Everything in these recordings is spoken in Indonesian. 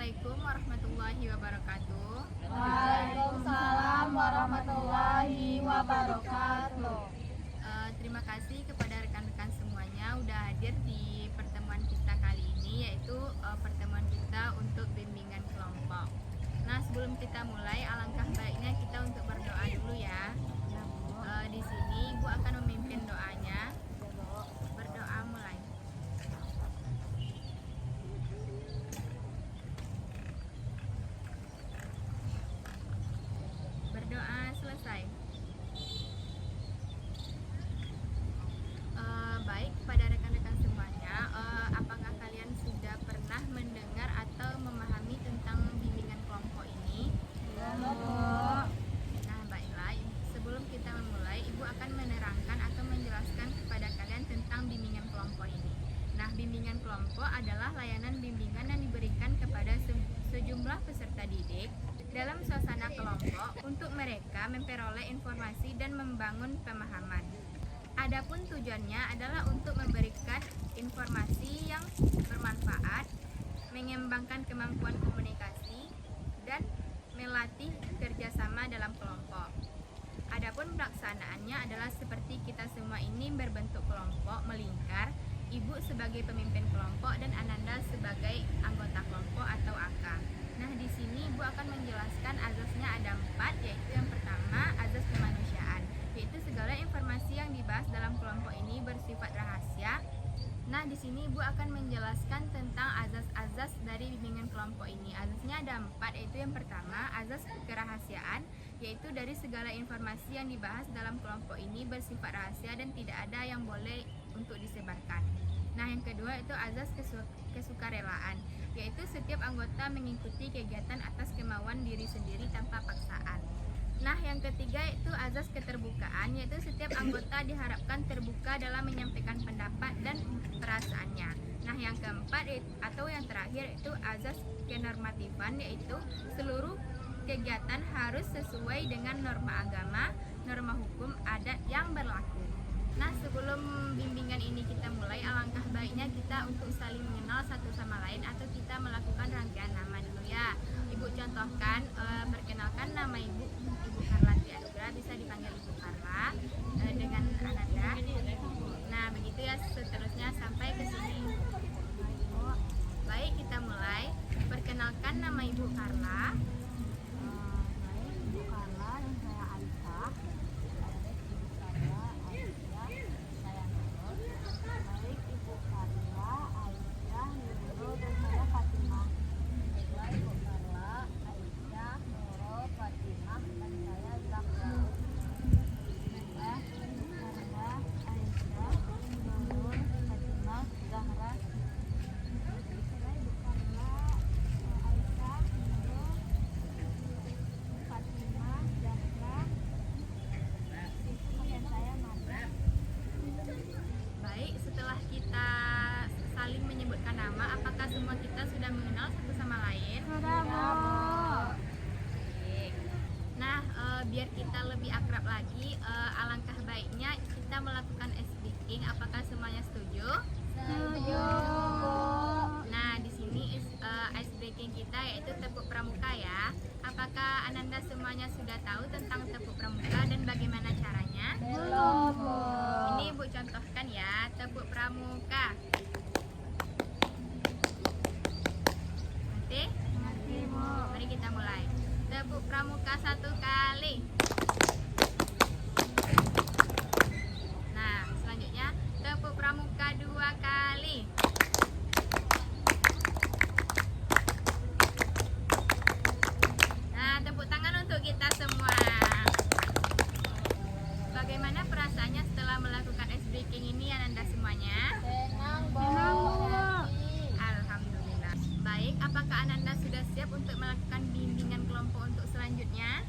Assalamualaikum warahmatullahi wabarakatuh. Waalaikumsalam warahmatullahi wabarakatuh. Terima kasih kepada rekan-rekan semuanya udah hadir di pertemuan kita kali ini, yaitu pertemuan kita untuk bimbingan kelompok. Nah, sebelum kita mulai, alangkah baiknya kita untuk berdoa dulu ya. Di sini Ibu akan memimpin doanya. Berdoa mulai. Berdoa selesai. Baik, kepada rekan-rekan semuanya, apakah kalian sudah pernah mendengar atau memahami tentang bimbingan kelompok ini? Nah, baiklah. Sebelum kita memulai, Ibu akan menerangkan atau menjelaskan kepada kalian tentang bimbingan kelompok ini. Nah, bimbingan kelompok adalah layanan bimbingan yang diberikan kepada sejumlah peserta didik dalam suasana kelompok untuk mereka memperoleh informasi dan membangun pemahaman. Adapun tujuannya adalah untuk memberikan informasi yang bermanfaat, mengembangkan kemampuan komunikasi, dan melatih kerjasama dalam kelompok. Adapun pelaksanaannya adalah seperti kita semua ini berbentuk kelompok melingkar, Ibu sebagai pemimpin kelompok dan Ananda sebagai anggota kelompok atau AK. Nah, di sini Ibu akan menjelaskan azasnya ada 4, yaitu yang pertama azas kemanusiaan, yaitu segala informasi yang dibahas dalam kelompok ini bersifat rahasia. Nah, di sini Ibu akan menjelaskan tentang azas-azas dari bimbingan kelompok ini. Azasnya ada 4, yaitu yang pertama azas kerahasiaan, yaitu dari segala informasi yang dibahas dalam kelompok ini bersifat rahasia dan tidak ada yang boleh untuk disebarkan. Nah, yang kedua itu azas kesukarelaan, yaitu setiap anggota mengikuti kegiatan atas kemauan diri sendiri tanpa paksaan. Nah, yang ketiga itu azas keterbukaan, yaitu setiap anggota diharapkan terbuka dalam menyampaikan pendapat dan perasaannya. Nah, yang keempat atau yang terakhir itu azas kenormatifan, yaitu seluruh kegiatan harus sesuai dengan norma agama, norma hukum, adat yang berlaku. Nah, sebelum bimbingan ini kita mulai, alangkah baiknya kita untuk saling mengenal satu sama lain atau kita melakukan rangkaian nama dulu ya. Ibu contohkan, perkenalkan nama Ibu Carla Trianugrah, bisa dipanggil Ibu Carla dengan Ananda. Nah, begitu ya seterusnya sampai ke sini. Baik, kita mulai. Perkenalkan nama Ibu Carla. Baik, Ibu Carla dan saya Aisyah. Saya Nurul. Baik, Ibu Carla, Aisyah, Nurul dan saya Fatimah. Baik, Ibu Carla, Aisyah, Nurul, Fatimah dan saya Zahra. Baik, setelah kita saling menyebutkan nama, apakah semua kita sudah mengenal satu sama lain? Sudah, Bu. Baik. Nah, biar kita lebih akrab lagi, alangkah baiknya kita melakukan ice breaking. Apakah semuanya setuju? Setuju, Bu. Nah, di sini ice breaking kita yaitu tepuk pramuka ya. Apakah Ananda semuanya sudah tahu tentang tepuk pramuka dan bagaimana caranya? Belum, Bu. Ini Ibu contohkan ya, tepuk pramuka. Nanti, Ngerti, Bu. mari kita mulai. Tepuk pramuka 1 kali. Nah, selanjutnya tepuk pramuka 2 kali. Nah, tepuk tangan untuk kita semua. Bagaimana perasaannya setelah melakukan ice breaking ini Ananda semuanya? Senang, Bu. Senang, Bu. Alhamdulillah. Baik, apakah Ananda sudah siap untuk melakukan bimbingan kelompok untuk selanjutnya?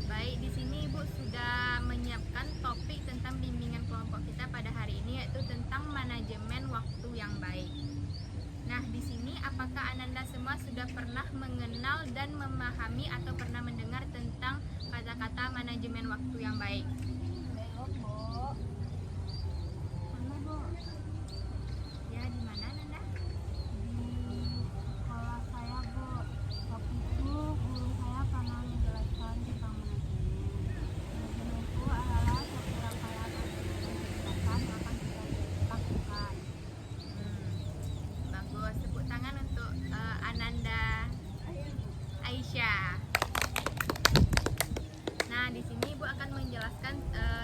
Baik, di sini Ibu sudah menyiapkan topik tentang bimbingan kelompok kita pada hari ini, yaitu tentang manajemen waktu yang baik. Nah, di sini apakah Ananda semua sudah pernah mengenal dan memahami atau pernah mendengar tentang kata-kata manajemen waktu yang baik? Belum, Bu. Mana, Bu? Ya, di mana Ananda? Di Aisyah. Nah, di sini Ibu akan menjelaskan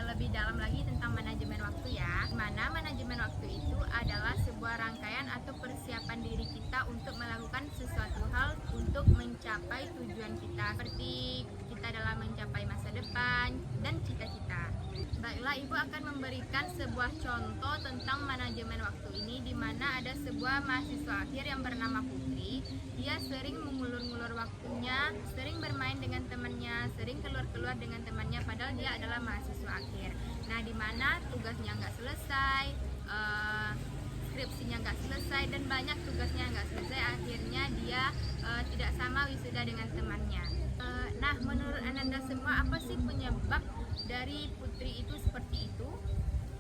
lebih dalam lagi tentang manajemen waktu ya. Mana manajemen waktu itu adalah sebuah rangkaian atau persiapan diri kita untuk melakukan sesuatu hal untuk mencapai tujuan kita, seperti kita dalam mencapai masa depan dan cita-cita. Baiklah, Ibu akan memberikan sebuah contoh tentang manajemen waktu ini, di mana ada sebuah mahasiswa akhir yang bernama Putri. Dia sering mengulur-ngulur waktunya, sering bermain dengan temannya, sering keluar-keluar dengan temannya, padahal dia adalah mahasiswa akhir. Nah, di mana tugasnya nggak selesai, skripsinya nggak selesai, dan banyak tugasnya nggak selesai. Akhirnya dia tidak sama wisuda dengan temannya. Nah, menurut Ananda semua, apa sih penyebab dari Putri itu seperti itu?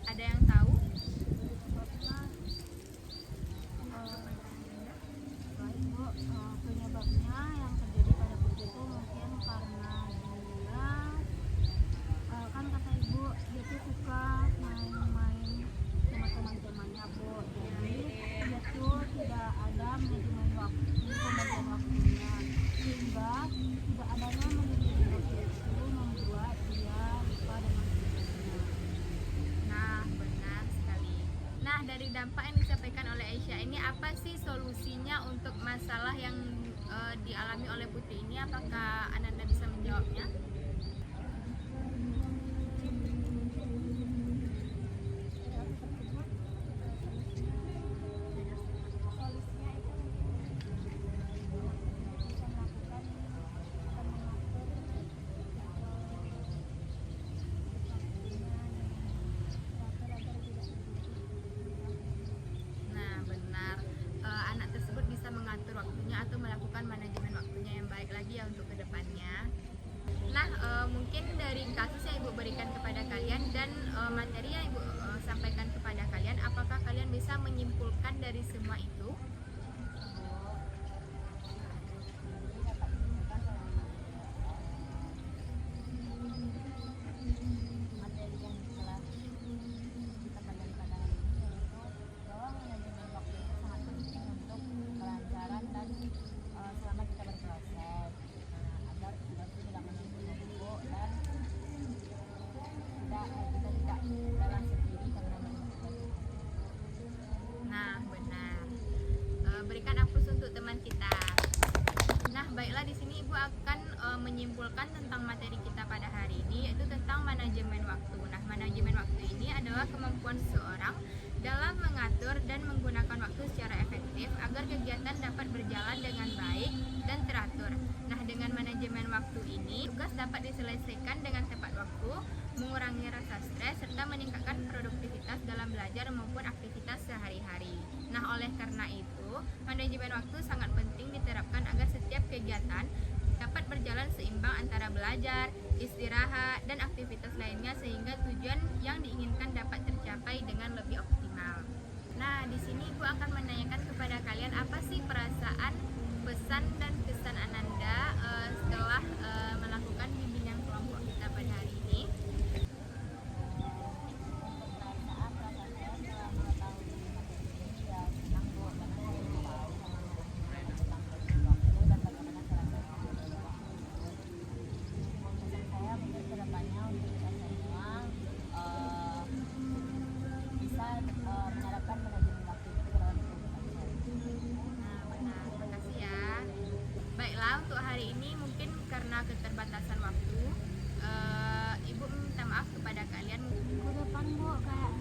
Ada yang tahu? Baik Bu, penyebabnya yang terjadi pada Putri itu mungkin karena dia kan kata Ibu dia tuh suka main-main sama teman-temannya Bu. Jadi dia tuh tidak ada manajemen waktu, pembagian waktunya, sehingga tidak adanya manajemen waktu itu membuat dia lupa dengan tugasnya. Nah, benar sekali. Nah, dari dampak yang disampaikan oleh Aisyah ini, apa sih solusinya untuk masalah yang dialami oleh Putri ini? Apakah Ananda bisa menjawabnya? Solusinya itu bisa melakukan atau mengatur Nah, benar. Anak tersebut bisa mengatur waktunya atau melakukan manajemen waktunya yang baik lagi ya untuk kedepannya. Nah, mungkin dari kasus yang Ibu berikan kepada kalian dan materi yang Ibu sampaikan kepada kalian, apakah kalian bisa menyimpulkan dari semua itu? materi yang telah kita pelajari pada hari ini, yaitu bahwa manajemen waktu itu sangat penting untuk kelancaran dan selamat kita berproses, agar kita tidak menunggu dan kita tidak lelah sendiri karena menunggu. Nah, benar. Berikan aplaus untuk teman kita. Nah, baiklah, di sini Ibu akan menyimpulkan tentang materi kita pada hari ini, yaitu tentang manajemen waktu. Nah, manajemen waktu ini adalah kemampuan seseorang dalam mengatur dan menggunakan waktu secara efektif agar kegiatan dapat berjalan dengan baik dan teratur. Nah, dengan manajemen waktu ini, tugas dapat diselesaikan dengan tepat waktu, mengurangi rasa stres, serta meningkatkan produktivitas dalam belajar maupun aktivitas sehari-hari. Nah, oleh karena itu, manajemen waktu sangat penting diterapkan agar setiap kegiatan dapat berjalan seimbang antara belajar, istirahat, dan aktivitas lainnya sehingga tujuan yang diinginkan dapat tercapai dengan lebih optimal. Nah, di sini Ibu akan menanyakan kepada kalian, apa sih perasaan, pesan, dan kesan Ananda setelah melakukan bimbingan kelompok kita pada hari ini? Perasaan saya setelah mengetahui materi ini ya senang Bu, karena saya tahu tentang waktu dan bagaimana cara saya mengatur waktu. Pesan saya mungkin kedepannya untuk kita semua bisa menerapkan manajemen waktu itu dalam kehidupan sehari-hari. Nah, benar. Terima kasih ya. Baiklah, untuk hari ini mungkin karena keterbatasan waktu, Ibu minta maaf kepada kalian. Minggu depan Bu, kayak